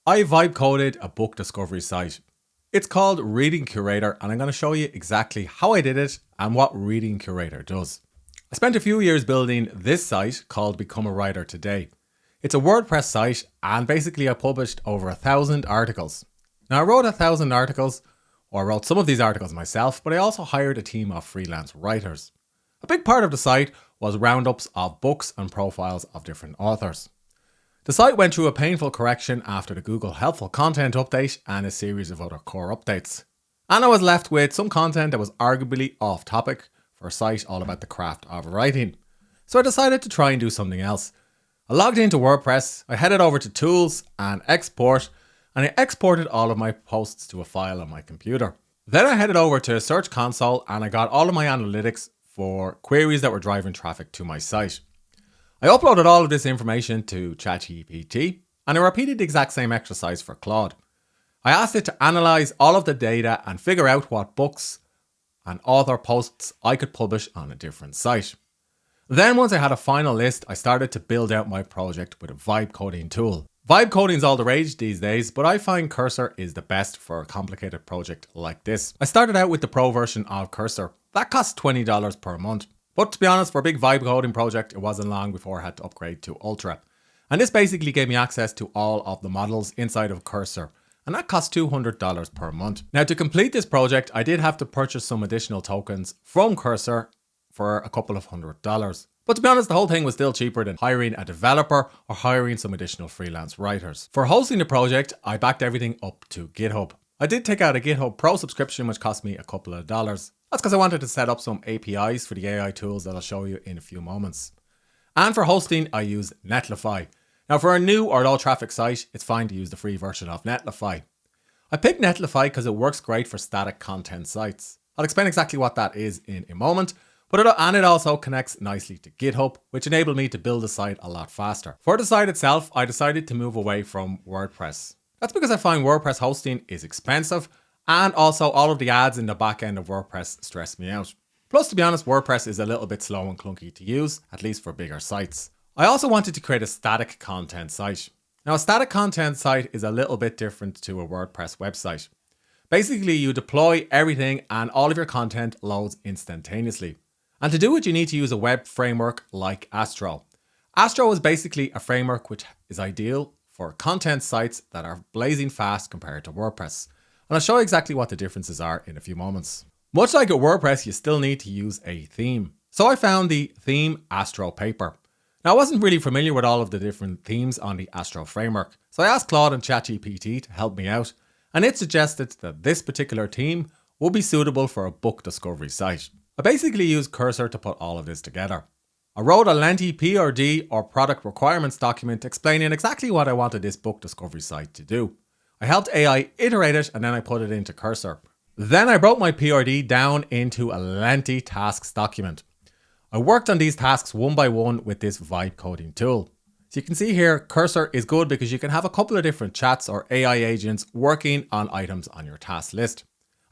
I vibe coded a book discovery site. It's called Reading Curator, and I'm going to show you exactly how I did it and what Reading Curator does. I spent a few years building this site called Become a Writer Today. It's a WordPress site, and basically I published over 1,000 articles. Now I wrote 1,000 articles, or I wrote some of these articles myself, but I also hired a team of freelance writers. A big part of the site was roundups of books and profiles of different authors. The site went through a painful correction after the Google Helpful Content update and a series of other core updates. And I was left with some content that was arguably off topic for a site all about the craft of writing. So I decided to try and do something else. I logged into WordPress, I headed over to Tools and Export, and I exported all of my posts to a file on my computer. Then I headed over to Search Console and I got all of my analytics for queries that were driving traffic to my site. I uploaded all of this information to ChatGPT and I repeated the exact same exercise for Claude. I asked it to analyze all of the data and figure out what books and author posts I could publish on a different site. Then once I had a final list, I started to build out my project with a vibe coding tool. Vibe coding is all the rage these days, but I find Cursor is the best for a complicated project like this. I started out with the pro version of Cursor. That cost $20 per month. But to be honest, for a big vibe coding project, it wasn't long before I had to upgrade to Ultra. And this basically gave me access to all of the models inside of Cursor. And that cost $200 per month. Now to complete this project, I did have to purchase some additional tokens from Cursor for a couple of $100. But to be honest, the whole thing was still cheaper than hiring a developer or hiring some additional freelance writers. For hosting the project, I backed everything up to GitHub. I did take out a GitHub Pro subscription, which cost me a couple of dollars. That's because I wanted to set up some APIs for the AI tools that I'll show you in a few moments. And for hosting, I used Netlify. Now for a new or low traffic site, it's fine to use the free version of Netlify. I picked Netlify because it works great for static content sites. I'll explain exactly what that is in a moment, but it also connects nicely to GitHub, which enabled me to build the site a lot faster. For the site itself, I decided to move away from WordPress. That's because I find WordPress hosting is expensive, and also all of the ads in the back end of WordPress stress me out. Plus, to be honest, WordPress is a little bit slow and clunky to use, at least for bigger sites. I also wanted to create a static content site. Now, a static content site is a little bit different to a WordPress website. Basically, you deploy everything and all of your content loads instantaneously. And to do it, you need to use a web framework like Astro. Astro is basically a framework which is ideal for content sites that are blazing fast compared to WordPress. And I'll show you exactly what the differences are in a few moments. Much like at WordPress, you still need to use a theme. So I found the theme Astro Paper. Now I wasn't really familiar with all of the different themes on the Astro framework. So I asked Claude and ChatGPT to help me out. And it suggested that this particular theme would be suitable for a book discovery site. I basically used Cursor to put all of this together. I wrote a lengthy PRD or product requirements document explaining exactly what I wanted this book discovery site to do. I helped AI iterate it and then I put it into Cursor. Then I broke my PRD down into a lengthy tasks document. I worked on these tasks one by one with this vibe coding tool. So you can see here, Cursor is good because you can have a couple of different chats or AI agents working on items on your task list.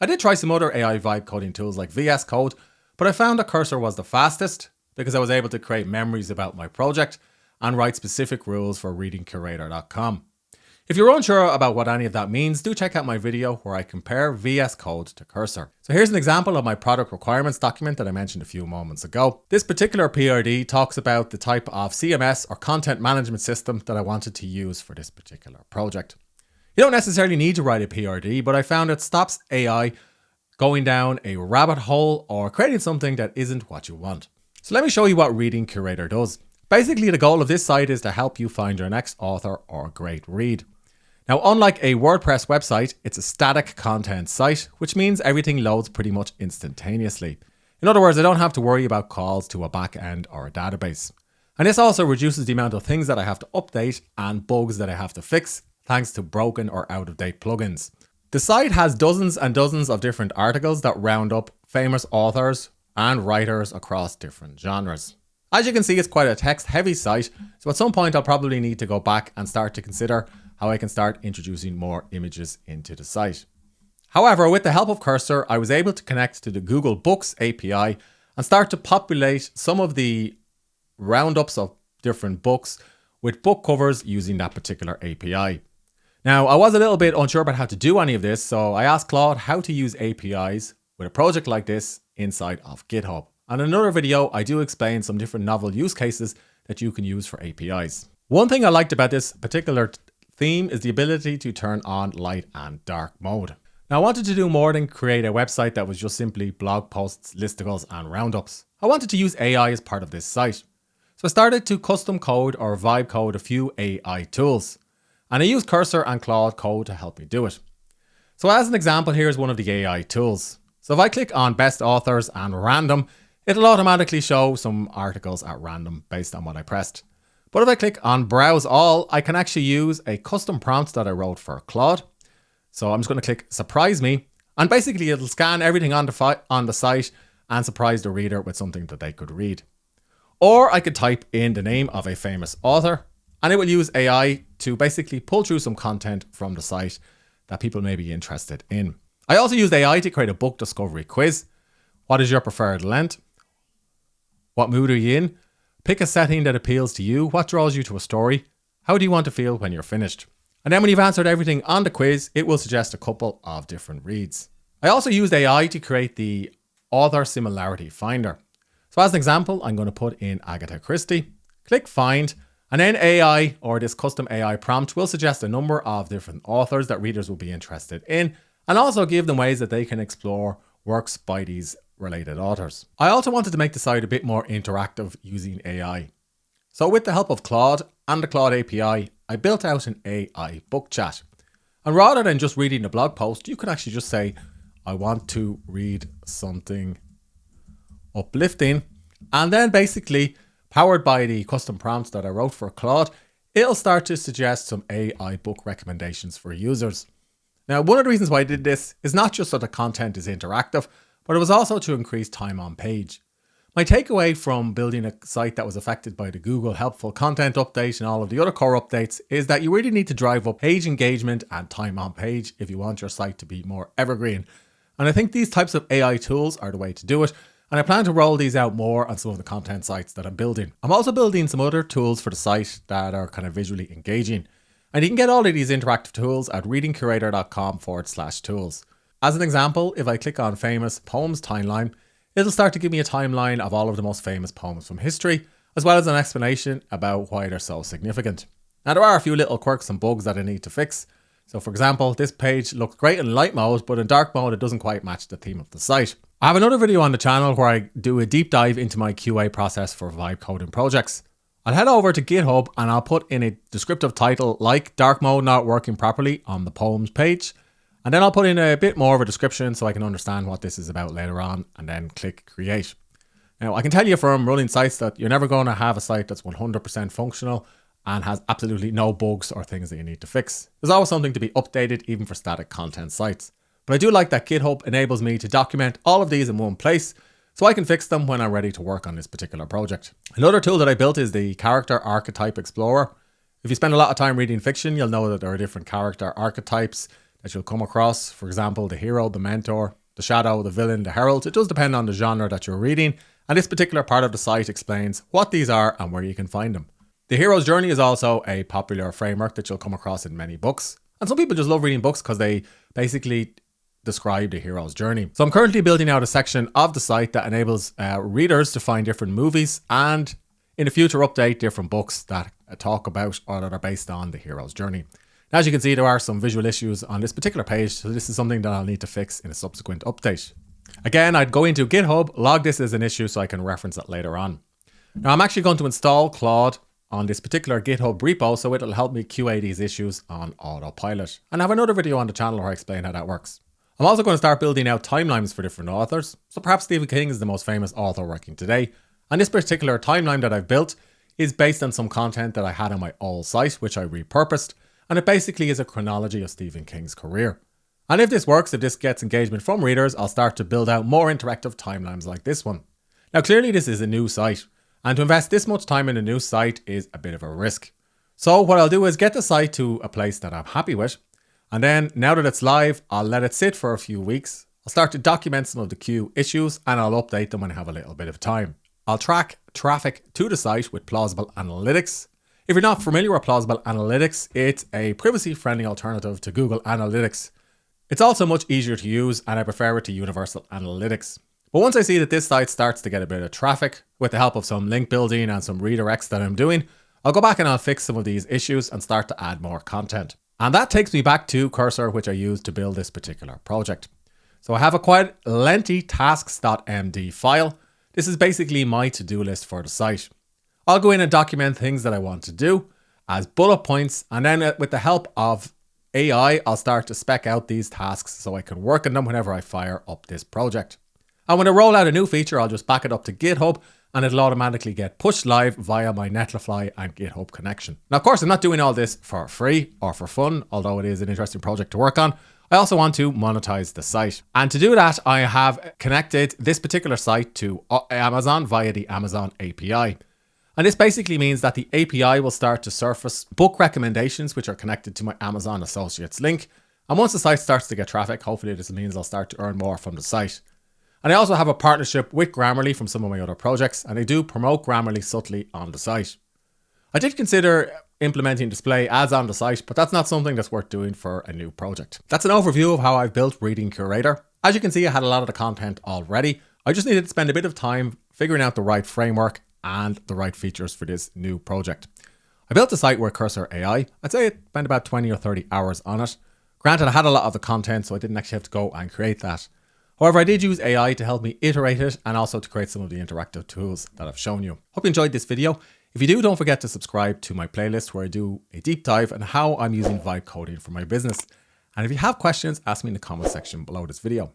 I did try some other AI vibe coding tools like VS Code, but I found that Cursor was the fastest because I was able to create memories about my project and write specific rules for readingcurator.com. If you're unsure about what any of that means, do check out my video where I compare VS Code to Cursor. So here's an example of my product requirements document that I mentioned a few moments ago. This particular PRD talks about the type of CMS or content management system that I wanted to use for this particular project. You don't necessarily need to write a PRD, but I found it stops AI going down a rabbit hole or creating something that isn't what you want. So let me show you what Reading Curator does. Basically, the goal of this site is to help you find your next author or great read. Now, unlike a WordPress website, it's a static content site, which means everything loads pretty much instantaneously. In other words, I don't have to worry about calls to a backend or a database. And this also reduces the amount of things that I have to update and bugs that I have to fix, thanks to broken or out-of-date plugins. The site has dozens and dozens of different articles that round up famous authors and writers across different genres. As you can see, it's quite a text-heavy site, so at some point I'll probably need to go back and start to consider how I can start introducing more images into the site. However, with the help of Cursor, I was able to connect to the Google Books API and start to populate some of the roundups of different books with book covers using that particular API. Now, I was a little bit unsure about how to do any of this, so I asked Claude how to use APIs with a project like this inside of GitHub. And in another video, I do explain some different novel use cases that you can use for APIs. One thing I liked about this particular theme is the ability to turn on light and dark mode. Now, I wanted to do more than create a website that was just simply blog posts, listicles, and roundups. I wanted to use AI as part of this site. So I started to custom code or vibe code a few AI tools. And I used Cursor and Claude Code to help me do it. So as an example, here's one of the AI tools. So if I click on best authors and random, it'll automatically show some articles at random based on what I pressed. But if I click on browse all, I can actually use a custom prompt that I wrote for Claude. So I'm just going to click surprise me, and basically it'll scan everything on the site and surprise the reader with something that they could read. Or I could type in the name of a famous author, and it will use AI to basically pull through some content from the site that people may be interested in. I also used AI to create a book discovery quiz. What is your preferred length? What mood are you in? Pick a setting that appeals to you. What draws you to a story? How do you want to feel when you're finished? And then when you've answered everything on the quiz, it will suggest a couple of different reads. I also used AI to create the author similarity finder. So as an example, I'm going to put in Agatha Christie, click find, and then AI, or this custom AI prompt, will suggest a number of different authors that readers will be interested in, and also give them ways that they can explore works by these related authors. I also wanted to make the site a bit more interactive using AI. So with the help of Claude and the Claude API, I built out an AI book chat. And rather than just reading a blog post, you could actually just say, I want to read something uplifting, and then basically, powered by the custom prompts that I wrote for Claude, it'll start to suggest some AI book recommendations for users. Now, one of the reasons why I did this is not just so the content is interactive, but it was also to increase time on page. My takeaway from building a site that was affected by the Google Helpful Content update and all of the other core updates is that you really need to drive up page engagement and time on page if you want your site to be more evergreen. And I think these types of AI tools are the way to do it. And I plan to roll these out more on some of the content sites that I'm building. I'm also building some other tools for the site that are kind of visually engaging. And you can get all of these interactive tools at readingcurator.com/tools. As an example, if I click on famous poems timeline, it'll start to give me a timeline of all of the most famous poems from history, as well as an explanation about why they're so significant. Now, there are a few little quirks and bugs that I need to fix. So for example, this page looks great in light mode, but in dark mode, it doesn't quite match the theme of the site. I have another video on the channel where I do a deep dive into my QA process for vibe coding projects. I'll head over to GitHub and I'll put in a descriptive title like dark mode not working properly on the poems page. And then I'll put in a bit more of a description so I can understand what this is about later on, and then click create. Now, I can tell you from running sites that you're never going to have a site that's 100% functional and has absolutely no bugs or things that you need to fix. There's always something to be updated, even for static content sites. But I do like that GitHub enables me to document all of these in one place so I can fix them when I'm ready to work on this particular project. Another tool that I built is the Character Archetype Explorer. If you spend a lot of time reading fiction, you'll know that there are different character archetypes that you'll come across. For example, the hero, the mentor, the shadow, the villain, the herald. It does depend on the genre that you're reading, and this particular part of the site explains what these are and where you can find them. The hero's journey is also a popular framework that you'll come across in many books. And some people just love reading books because they basically describe the hero's journey. So I'm currently building out a section of the site that enables readers to find different movies and in a future update different books that talk about or that are based on the hero's journey. Now, as you can see, there are some visual issues on this particular page, so this is something that I'll need to fix in a subsequent update. Again, I'd go into GitHub, log this as an issue so I can reference it later on. Now, I'm actually going to install Claude on this particular GitHub repo so it'll help me QA these issues on autopilot. And I have another video on the channel where I explain how that works. I'm also going to start building out timelines for different authors. So perhaps Stephen King is the most famous author working today. And this particular timeline that I've built is based on some content that I had on my old site, which I repurposed. And it basically is a chronology of Stephen King's career. And if this works, if this gets engagement from readers, I'll start to build out more interactive timelines like this one. Now, clearly this is a new site, and to invest this much time in a new site is a bit of a risk. So what I'll do is get the site to a place that I'm happy with. And then now that it's live, I'll let it sit for a few weeks. I'll start to document some of the Q issues and I'll update them when I have a little bit of time. I'll track traffic to the site with plausible analytics. If you're not familiar with Plausible Analytics, it's a privacy-friendly alternative to Google Analytics. It's also much easier to use, and I prefer it to Universal Analytics. But once I see that this site starts to get a bit of traffic, with the help of some link building and some redirects that I'm doing, I'll go back and I'll fix some of these issues and start to add more content. And that takes me back to Cursor, which I used to build this particular project. So I have a quite lengthy tasks.md file. This is basically my to-do list for the site. I'll go in and document things that I want to do as bullet points, and then with the help of AI, I'll start to spec out these tasks so I can work on them whenever I fire up this project. And when I roll out a new feature, I'll just back it up to GitHub and it'll automatically get pushed live via my Netlify and GitHub connection. Now, of course, I'm not doing all this for free or for fun, although it is an interesting project to work on. I also want to monetize the site. And to do that, I have connected this particular site to Amazon via the Amazon API. And this basically means that the API will start to surface book recommendations, which are connected to my Amazon Associates link. And once the site starts to get traffic, hopefully this means I'll start to earn more from the site. And I also have a partnership with Grammarly from some of my other projects, and I do promote Grammarly subtly on the site. I did consider implementing display ads on the site, but that's not something that's worth doing for a new project. That's an overview of how I've built Reading Curator. As you can see, I had a lot of the content already. I just needed to spend a bit of time figuring out the right framework and the right features for this new project. I built a site with Cursor AI. I'd say it spent about 20 or 30 hours on it. Granted, I had a lot of the content, so I didn't actually have to go and create that. However, I did use AI to help me iterate it and also to create some of the interactive tools that I've shown you. Hope you enjoyed this video. If you do, don't forget to subscribe to my playlist where I do a deep dive on how I'm using vibe coding for my business. And if you have questions, ask me in the comment section below this video.